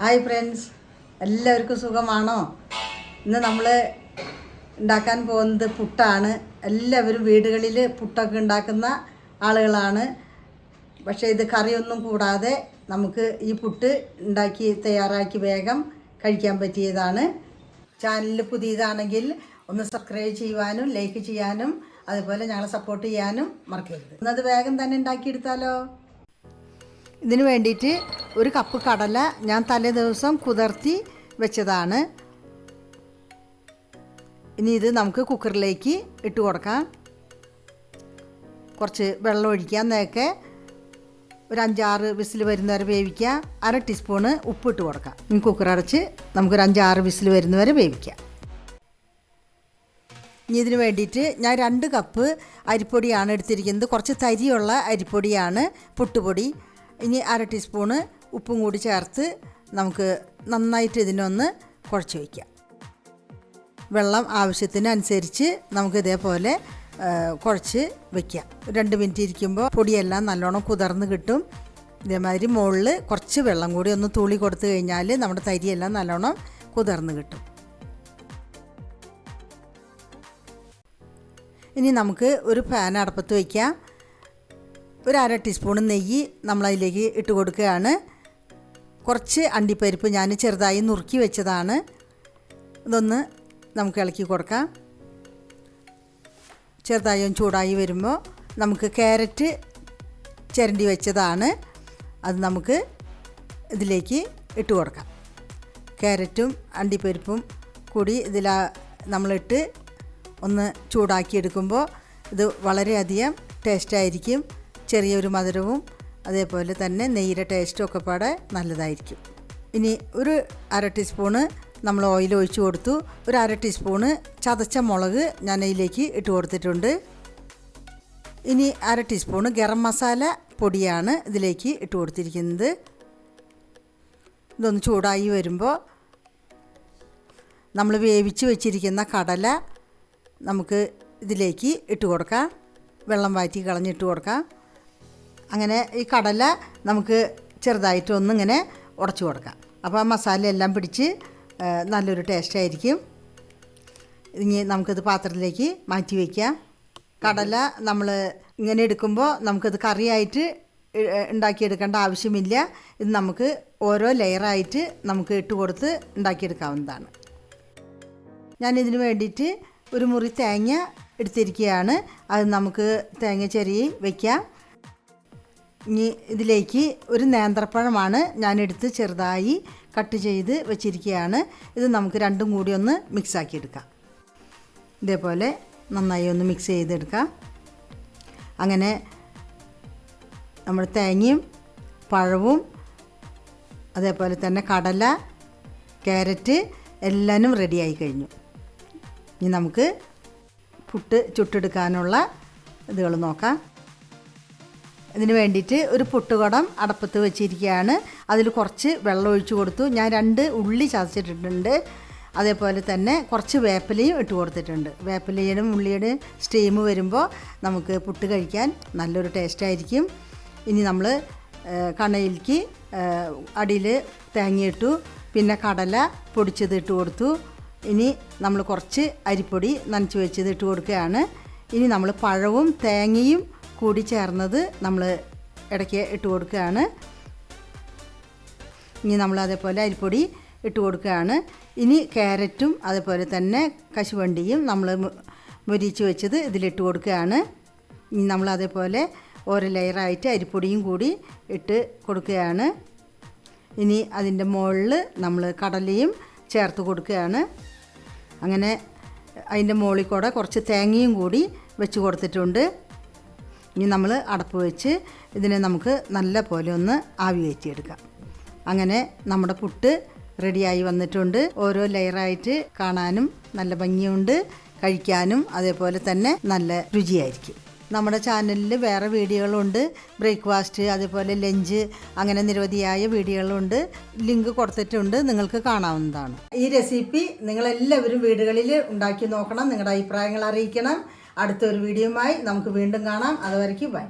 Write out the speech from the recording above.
Hi friends, എല്ലാവർക്കും സുഖമാണോ? ഇന്ന് നമ്മൾ ഉണ്ടാക്കാൻ പോകുന്നത് പുട്ടാണ്. എല്ലാവരും വീടുകളിൽ പുട്ടൊക്കെ ഉണ്ടാക്കുന്ന ആളുകളാണ്. പക്ഷേ ഇത് കറിയൊന്നും കൂടാതെ നമുക്ക് ഈ പുട്ട് തയ്യാറാക്കി വേഗം കഴിക്കാൻ പറ്റിയതാണ്. ചാനലിൽ പുതിയതാണെങ്കിൽ ഒന്ന് സബ്സ്ക്രൈബ് ചെയ്യുവാനും ലൈക്ക് ചെയ്യാനും അതുപോലെ ഞങ്ങളെ സപ്പോർട്ട് ചെയ്യാനും മറക്കരുത്. എന്നത് വേഗം തന്നെ ഉണ്ടാക്കിയെടുത്താലോ. ഇതിന് വേണ്ടിയിട്ട് ഒരു കപ്പ് കടല ഞാൻ തലേ ദിവസം കുതിർത്തി വെച്ചതാണ്. ഇനി ഇത് നമുക്ക് കുക്കറിലേക്ക് ഇട്ട് കൊടുക്കാം. കുറച്ച് വെള്ളം ഒഴിക്കാം. നേരത്തെ ഒരു 5-6 വിസിൽ വരുന്നവരെ വേവിക്കുക. 1/2 ടീസ്പൂണ് ഉപ്പിട്ട് കൊടുക്കാം. ഇനി കുക്കർ അടച്ച് നമുക്കൊരു 5-6 വിസിൽ വരുന്നവരെ വേവിക്കാം. ഇനി ഇതിന് വേണ്ടിയിട്ട് ഞാൻ 2 കപ്പ് അരിപ്പൊടിയാണ് എടുത്തിരിക്കുന്നത്. കുറച്ച് തരിയുള്ള അരിപ്പൊടിയാണ്, പുട്ടുപൊടി. ഇനി 1/2 ടീസ്പൂണ് ഉപ്പും കൂടി ചേർത്ത് നമുക്ക് നന്നായിട്ട് ഇതിനൊന്ന് കുഴച്ച് വയ്ക്കാം. വെള്ളം ആവശ്യത്തിനനുസരിച്ച് നമുക്ക് ഇതേപോലെ കുഴച്ച് വയ്ക്കാം. 2 മിനിറ്റ് ഇരിക്കുമ്പോൾ പൊടിയെല്ലാം നല്ലോണം കുതിർന്ന് കിട്ടും. ഇതേമാതിരി മുകളിൽ കുറച്ച് വെള്ളം കൂടി ഒന്ന് തുള്ളി കൊടുത്തു കഴിഞ്ഞാൽ നമ്മുടെ തരിയെല്ലാം നല്ലോണം കുതിർന്ന് കിട്ടും. ഇനി നമുക്ക് ഒരു പാൻ അടുപ്പത്ത് വയ്ക്കാം. ഒരു 1/2 ടീസ്പൂൺ നെയ്യ് നമ്മളതിലേക്ക് ഇട്ട് കൊടുക്കുകയാണ്. കുറച്ച് അണ്ടിപ്പരിപ്പ് ഞാൻ ചെറുതായി നുറുക്കി വെച്ചതാണ്. ഇതൊന്ന് നമുക്ക് ഇളക്കി കൊടുക്കാം. ചെറുതായും ചൂടായി വരുമ്പോൾ നമുക്ക് ക്യാരറ്റ് ചിരണ്ടി വെച്ചതാണ്, അത് നമുക്ക് ഇതിലേക്ക് ഇട്ട് കൊടുക്കാം. ക്യാരറ്റും അണ്ടിപ്പരിപ്പും കൂടി നമ്മളിട്ട് ഒന്ന് ചൂടാക്കിയെടുക്കുമ്പോൾ ഇത് വളരെയധികം ടേസ്റ്റായിരിക്കും. ചെറിയൊരു മധുരവും അതേപോലെ തന്നെ നെയ്യുടെ ടേസ്റ്റും ഒക്കെ പാടെ നല്ലതായിരിക്കും. ഇനി ഒരു 1/2 ടീസ്പൂണ് നമ്മൾ ഓയിൽ ഒഴിച്ച് കൊടുത്തു. ഒരു 1/2 ടീസ്പൂണ് ചതച്ച മുളക് ഞാൻ അതിലേക്ക് ഇട്ട് കൊടുത്തിട്ടുണ്ട്. ഇനി 1/2 ടീസ്പൂണ് ഗരം മസാല പൊടിയാണ് ഇതിലേക്ക് ഇട്ട് കൊടുത്തിരിക്കുന്നത്. ഇതൊന്ന് ചൂടായി വരുമ്പോൾ നമ്മൾ വേവിച്ച് വെച്ചിരിക്കുന്ന കടല നമുക്ക് ഇതിലേക്ക് ഇട്ട് കൊടുക്കാം. വെള്ളം വാറ്റി കളഞ്ഞിട്ട് കൊടുക്കാം. അങ്ങനെ ഈ കടല നമുക്ക് ചെറുതായിട്ടൊന്നിങ്ങനെ ഉടച്ചു കൊടുക്കാം. അപ്പോൾ ആ മസാല എല്ലാം പിടിച്ച് നല്ലൊരു ടേസ്റ്റായിരിക്കും. ഇനി നമുക്കിത് പാത്രത്തിലേക്ക് മാറ്റി വയ്ക്കാം. കടല നമ്മൾ ഇങ്ങനെ എടുക്കുമ്പോൾ നമുക്കിത് കറിയായിട്ട് ഉണ്ടാക്കിയെടുക്കേണ്ട ആവശ്യമില്ല. ഇത് നമുക്ക് ഓരോ ലെയറായിട്ട് നമുക്ക് ഇട്ട് കൊടുത്ത് ഉണ്ടാക്കിയെടുക്കാവുന്നതാണ്. ഞാനിതിന് വേണ്ടിയിട്ട് ഒരു മുറി തേങ്ങ എടുത്തിരിക്കുകയാണ്. അത് നമുക്ക് തേങ്ങ ചിരകി വയ്ക്കാം. ഇനി ഇതിലേക്ക് ഒരു നേന്ത്രപ്പഴമാണ് ഞാനെടുത്ത് ചെറുതായി കട്ട് ചെയ്ത് വെച്ചിരിക്കുകയാണ്. ഇത് നമുക്ക് രണ്ടും കൂടി ഒന്ന് മിക്സാക്കി എടുക്കാം. ഇതേപോലെ നന്നായി ഒന്ന് മിക്സ് ചെയ്തെടുക്കാം. അങ്ങനെ നമ്മൾ തേങ്ങയും പഴവും അതേപോലെ തന്നെ കടല, ക്യാരറ്റ് എല്ലാനും റെഡിയായി കഴിഞ്ഞു. ഇനി നമുക്ക് പുട്ട് ചുട്ടെടുക്കാനുള്ള ഇതുകൾ നോക്കാം. ഇതിന് വേണ്ടിയിട്ട് ഒരു പുട്ടുകുടം അടുപ്പത്ത് വെച്ചിരിക്കുകയാണ്. അതിൽ കുറച്ച് വെള്ളം ഒഴിച്ച് കൊടുത്തു. ഞാൻ 2 ഉള്ളി ചതച്ചിട്ടിട്ടുണ്ട്. അതേപോലെ തന്നെ കുറച്ച് വേപ്പിലയും ഇട്ട് കൊടുത്തിട്ടുണ്ട്. വേപ്പിലയുടെയും ഉള്ളിയുടെയും സ്റ്റീം വരുമ്പോൾ നമുക്ക് പുട്ട് കഴിക്കാൻ നല്ലൊരു ടേസ്റ്റായിരിക്കും. ഇനി നമ്മൾ കണയിലേക്ക് അടിയിൽ തേങ്ങയിട്ടു, പിന്നെ കടല പൊടിച്ചത് ഇട്ട് കൊടുത്തു. ഇനി നമ്മൾ കുറച്ച് അരിപ്പൊടി നനച്ച് വെച്ചത് ഇട്ട് കൊടുക്കുകയാണ്. ഇനി നമ്മൾ പഴവും തേങ്ങയും കൂടി ചേർന്നത് നമ്മൾ ഇടയ്ക്ക് ഇട്ട് കൊടുക്കുകയാണ്. ഇനി നമ്മൾ അതേപോലെ അരിപ്പൊടി ഇട്ട് കൊടുക്കുകയാണ്. ഇനി ക്യാരറ്റും അതേപോലെ തന്നെ കശുവണ്ടിയും നമ്മൾ മുരിച്ച് വെച്ചത് ഇതിലിട്ട് കൊടുക്കുകയാണ്. ഇനി നമ്മൾ അതേപോലെ ഓരോ ലെയറായിട്ട് അരിപ്പൊടിയും കൂടി ഇട്ട് കൊടുക്കുകയാണ്. ഇനി അതിൻ്റെ മുകളിൽ നമ്മൾ കടലയും ചേർത്ത് കൊടുക്കുകയാണ്. അങ്ങനെ അതിൻ്റെ മുകളിൽ കൂടെ കുറച്ച് തേങ്ങയും കൂടി വെച്ച് കൊടുത്തിട്ടുണ്ട്. ഇനി നമ്മൾ അടപ്പ് വെച്ച് ഇതിനെ നമുക്ക് നല്ല പോലെ ഒന്ന് ആവി കയറ്റിയെടുക്കാം. അങ്ങനെ നമ്മുടെ പുട്ട് റെഡിയായി വന്നിട്ടുണ്ട്. ഓരോ ലെയറായിട്ട് കാണാനും നല്ല ഭംഗിയുണ്ട്, കഴിക്കാനും അതേപോലെ തന്നെ നല്ല രുചിയായിരിക്കും. നമ്മുടെ ചാനലിൽ വേറെ വീഡിയോകളുണ്ട്. ബ്രേക്ക്ഫാസ്റ്റ് അതേപോലെ ലഞ്ച് അങ്ങനെ നിരവധിയായ വീഡിയോകളുണ്ട്. ലിങ്ക് കൊടുത്തിട്ടുണ്ട്, നിങ്ങൾക്ക് കാണാവുന്നതാണ്. ഈ റെസിപ്പി നിങ്ങളെല്ലാവരും വീടുകളിൽ ഉണ്ടാക്കി നോക്കണം. നിങ്ങളുടെ അഭിപ്രായങ്ങൾ അറിയിക്കണം. അടുത്തൊരു വീഡിയോയുമായി നമുക്ക് വീണ്ടും കാണാം. അതുവരയ്ക്ക് ബൈ.